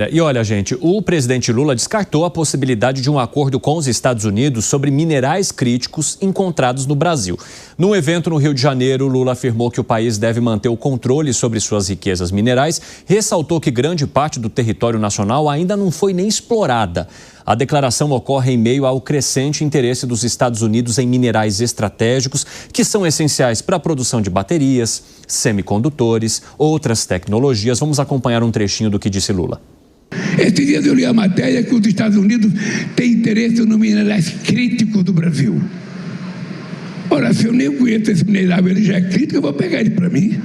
E olha, gente, o presidente Lula descartou a possibilidade de um acordo com os Estados Unidos sobre minerais críticos encontrados no Brasil. Num evento no Rio de Janeiro, Lula afirmou que o país deve manter o controle sobre suas riquezas minerais, ressaltou que grande parte do território nacional ainda não foi nem explorada. A declaração ocorre em meio ao crescente interesse dos Estados Unidos em minerais estratégicos que são essenciais para a produção de baterias, semicondutores, outras tecnologias. Vamos acompanhar um trechinho do que disse Lula. Esses dias eu li a matéria que os Estados Unidos têm interesse no minerais críticos do Brasil. Ora, se eu nem conheço esse mineral, ele já é crítico, eu vou pegar ele para mim.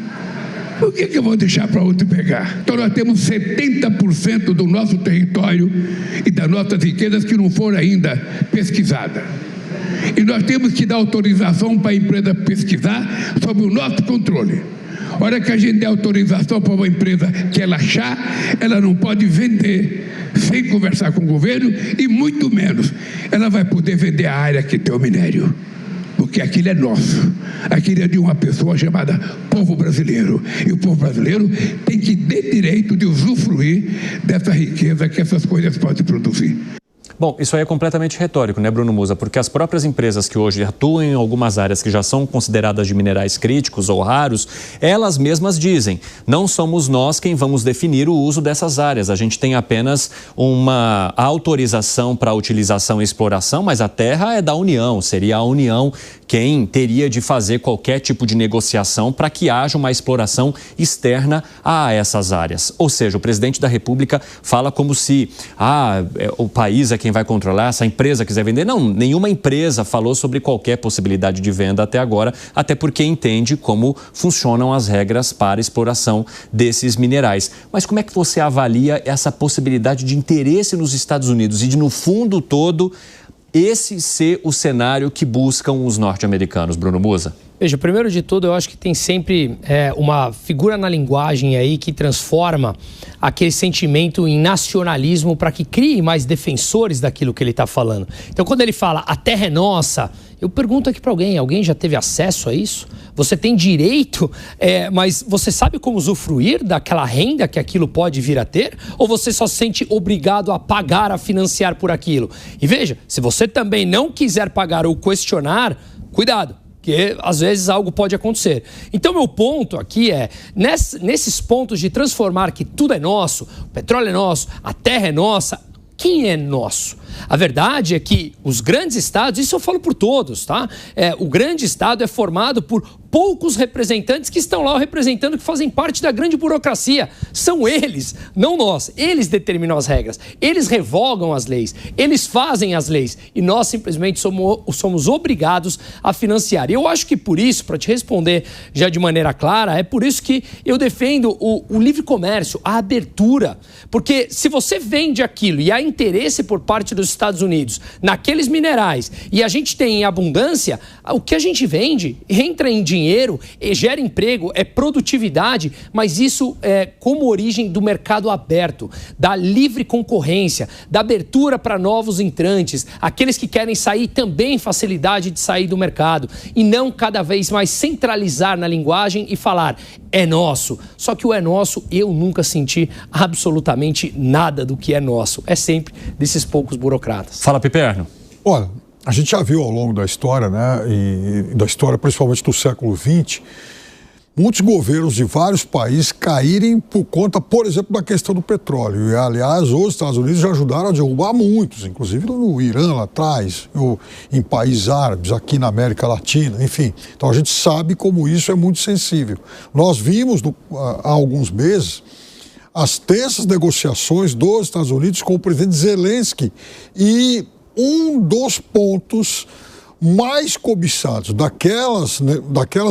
Por que eu vou deixar para outro pegar? Então nós temos 70% do nosso território e das nossas riquezas que não foram ainda pesquisadas. E nós temos que dar autorização para a empresa pesquisar sob o nosso controle. A hora que a gente der autorização para uma empresa que ela achar, ela não pode vender sem conversar com o governo e muito menos ela vai poder vender a área que tem o minério. Porque aquilo é nosso, aquilo é de uma pessoa chamada povo brasileiro. E o povo brasileiro tem que ter direito de usufruir dessa riqueza que essas coisas podem produzir. Bom, isso aí é completamente retórico, né, Bruno Musa? Porque as próprias empresas que hoje atuam em algumas áreas que já são consideradas de minerais críticos ou raros, elas mesmas dizem, não somos nós quem vamos definir o uso dessas áreas. A gente tem apenas uma autorização para utilização e exploração, mas a terra é da União, seria a União quem teria de fazer qualquer tipo de negociação para que haja uma exploração externa a essas áreas. Ou seja, o presidente da República fala como se o país é quem vai controlar, se a empresa quiser vender. Não, nenhuma empresa falou sobre qualquer possibilidade de venda até agora, até porque entende como funcionam as regras para exploração desses minerais. Mas como é que você avalia essa possibilidade de interesse nos Estados Unidos e de, no fundo todo, esse ser o cenário que buscam os norte-americanos, Bruno Musa? Veja, primeiro de tudo, eu acho que tem sempre uma figura na linguagem aí que transforma aquele sentimento em nacionalismo para que crie mais defensores daquilo que ele está falando. Então, quando ele fala a terra é nossa, eu pergunto aqui para alguém já teve acesso a isso? Você tem direito, mas você sabe como usufruir daquela renda que aquilo pode vir a ter? Ou você só se sente obrigado a pagar, a financiar por aquilo? E veja, se você também não quiser pagar ou questionar, cuidado, porque às vezes algo pode acontecer. Então, meu ponto aqui é, nesses pontos de transformar que tudo é nosso, o petróleo é nosso, a terra é nossa, quem é nosso? A verdade é que os grandes estados, isso eu falo por todos, tá? O grande estado é formado por poucos representantes que estão lá representando, que fazem parte da grande burocracia. São eles, não nós. Eles determinam as regras, eles revogam as leis, eles fazem as leis e nós simplesmente somos obrigados a financiar. E eu acho que por isso, para te responder já de maneira clara, é por isso que eu defendo o livre comércio, a abertura. Porque se você vende aquilo e há interesse por parte dos Estados Unidos naqueles minerais e a gente tem em abundância, o que a gente vende entra em dinheiro, gera emprego, é produtividade, mas isso é como origem do mercado aberto, da livre concorrência, da abertura para novos entrantes, aqueles que querem sair também facilidade de sair do mercado e não cada vez mais centralizar na linguagem e falar é nosso. Só que o é nosso eu nunca senti absolutamente nada do que é nosso. É sempre desses poucos burocratas. Fala, Piperno. Olha, a gente já viu ao longo da história, né, e da história principalmente do século XX, muitos governos de vários países caírem por conta, por exemplo, da questão do petróleo. E, aliás, os Estados Unidos já ajudaram a derrubar muitos, inclusive no Irã lá atrás, em países árabes, aqui na América Latina, enfim. Então a gente sabe como isso é muito sensível. Nós vimos há alguns meses as tensas negociações dos Estados Unidos com o presidente Zelensky e um dos pontos mais cobiçados daquelas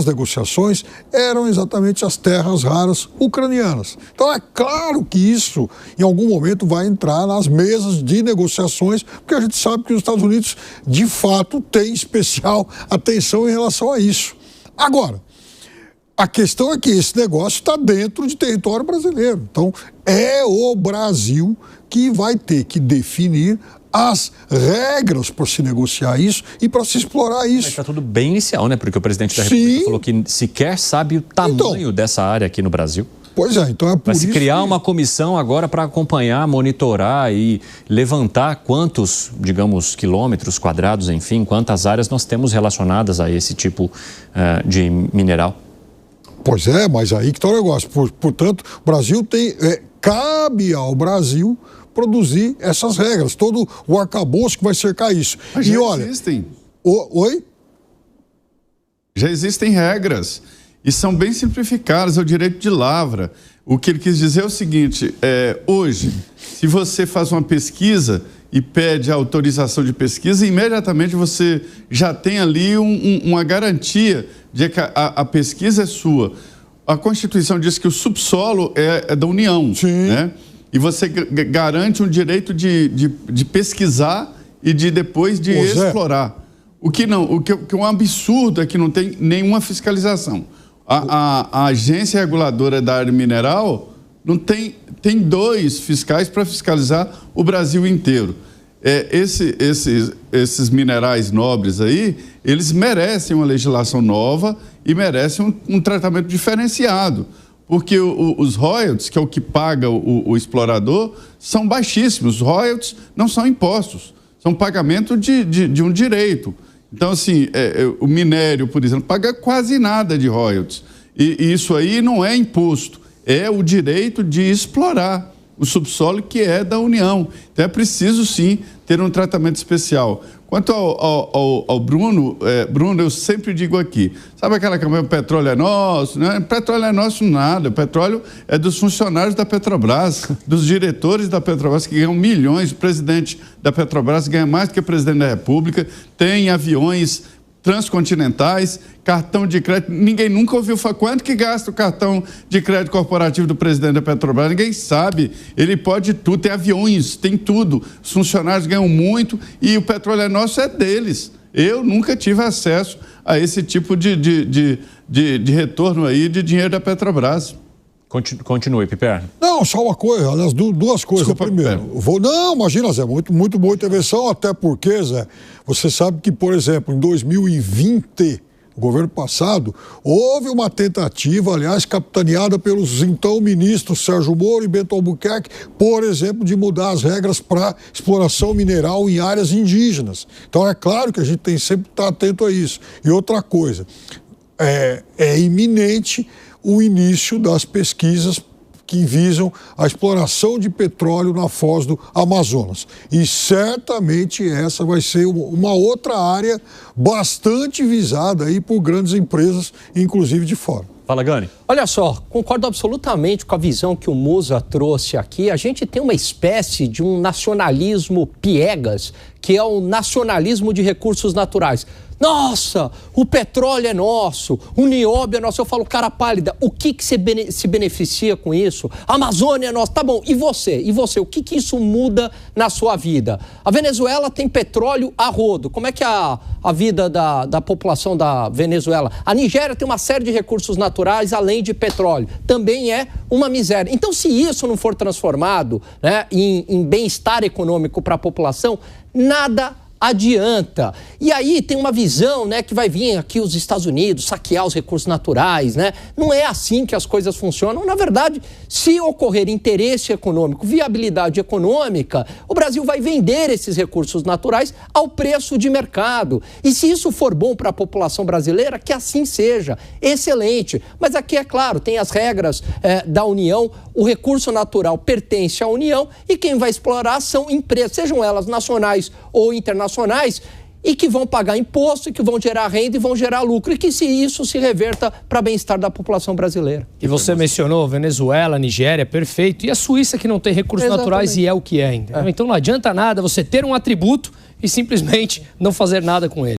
negociações eram exatamente as terras raras ucranianas. Então é claro que isso em algum momento vai entrar nas mesas de negociações, porque a gente sabe que os Estados Unidos de fato têm especial atenção em relação a isso. Agora, a questão é que esse negócio está dentro de território brasileiro. Então é o Brasil que vai ter que definir as regras para se negociar isso e para se explorar isso. Está tudo bem inicial, né? Porque o presidente da República falou que sequer sabe o tamanho dessa área aqui no Brasil. Pois é, então é por Vai isso se criar que... uma comissão agora para acompanhar, monitorar e levantar quantos, digamos, quilômetros quadrados, enfim, quantas áreas nós temos relacionadas a esse tipo de mineral. Pois é, mas aí que está o negócio. Portanto, o Brasil tem... cabe ao Brasil produzir essas regras, todo o arcabouço que vai cercar isso. Mas já existem. Oi? Já existem regras e são bem simplificadas, é o direito de lavra. O que ele quis dizer é o seguinte, hoje, se você faz uma pesquisa e pede a autorização de pesquisa, imediatamente você já tem ali uma garantia de que a pesquisa é sua. A Constituição diz que o subsolo é da União, sim, né? E você garante um direito de pesquisar e de depois de explorar. O que é um absurdo é que não tem nenhuma fiscalização. A agência reguladora da área mineral não tem 2 fiscais para fiscalizar o Brasil inteiro. Esses minerais nobres aí, eles merecem uma legislação nova e merecem um tratamento diferenciado. Porque os royalties, que é o que paga o explorador, são baixíssimos. Os royalties não são impostos, são pagamento de um direito. Então, assim, o minério, por exemplo, paga quase nada de royalties. E isso aí não é imposto, é o direito de explorar o subsolo que é da União. Então, é preciso, sim, ter um tratamento especial. Quanto ao Bruno, Bruno, eu sempre digo aqui, sabe aquela campanha, o petróleo é nosso? Não, petróleo é nosso nada, o petróleo é dos funcionários da Petrobras, dos diretores da Petrobras, que ganham milhões, o presidente da Petrobras ganha mais do que o presidente da República, tem aviões transcontinentais, cartão de crédito, ninguém nunca ouviu falar quanto que gasta o cartão de crédito corporativo do presidente da Petrobras, ninguém sabe, ele pode tudo, tem aviões, tem tudo, os funcionários ganham muito e o petróleo é nosso, é deles. Eu nunca tive acesso a esse tipo de retorno aí de dinheiro da Petrobras. Continue, Piperno. Não, só uma coisa, aliás, 2 coisas. Desculpa, primeiro, não, imagina, Zé, muito boa intervenção, até porque, Zé, você sabe que, por exemplo, em 2020, o governo passado, houve uma tentativa, aliás, capitaneada pelos então ministros Sérgio Moro e Bento Albuquerque, por exemplo, de mudar as regras para exploração mineral em áreas indígenas. Então, é claro que a gente tem sempre que estar atento a isso. E outra coisa, é iminente o início das pesquisas que visam a exploração de petróleo na foz do Amazonas. E certamente essa vai ser uma outra área bastante visada aí por grandes empresas, inclusive de fora. Fala, Gani. Olha só, concordo absolutamente com a visão que o Musa trouxe aqui. A gente tem uma espécie de um nacionalismo piegas, que é o nacionalismo de recursos naturais. Nossa, o petróleo é nosso, o nióbio é nosso. Eu falo, cara pálida, o que se beneficia com isso? A Amazônia é nossa. Tá bom, e você? E você? O que isso muda na sua vida? A Venezuela tem petróleo a rodo. Como é que é a vida da população da Venezuela? A Nigéria tem uma série de recursos naturais além de petróleo. Também é uma miséria. Então, se isso não for transformado, né, em bem-estar econômico para a população, nada adianta. E aí tem uma visão, né, que vai vir aqui os Estados Unidos saquear os recursos naturais, né? Não é assim que as coisas funcionam. Na verdade, se ocorrer interesse econômico, viabilidade econômica, o Brasil vai vender esses recursos naturais ao preço de mercado. E se isso for bom para a população brasileira, que assim seja. Excelente. Mas aqui, é claro, tem as regras da União. O recurso natural pertence à União e quem vai explorar são empresas, sejam elas nacionais ou internacionais, e que vão pagar imposto, e que vão gerar renda e vão gerar lucro, e que se isso se reverta para bem-estar da população brasileira. E você mencionou Venezuela, Nigéria, perfeito, e a Suíça que não tem recursos naturais e é o que é. Então não adianta nada você ter um atributo e simplesmente não fazer nada com ele.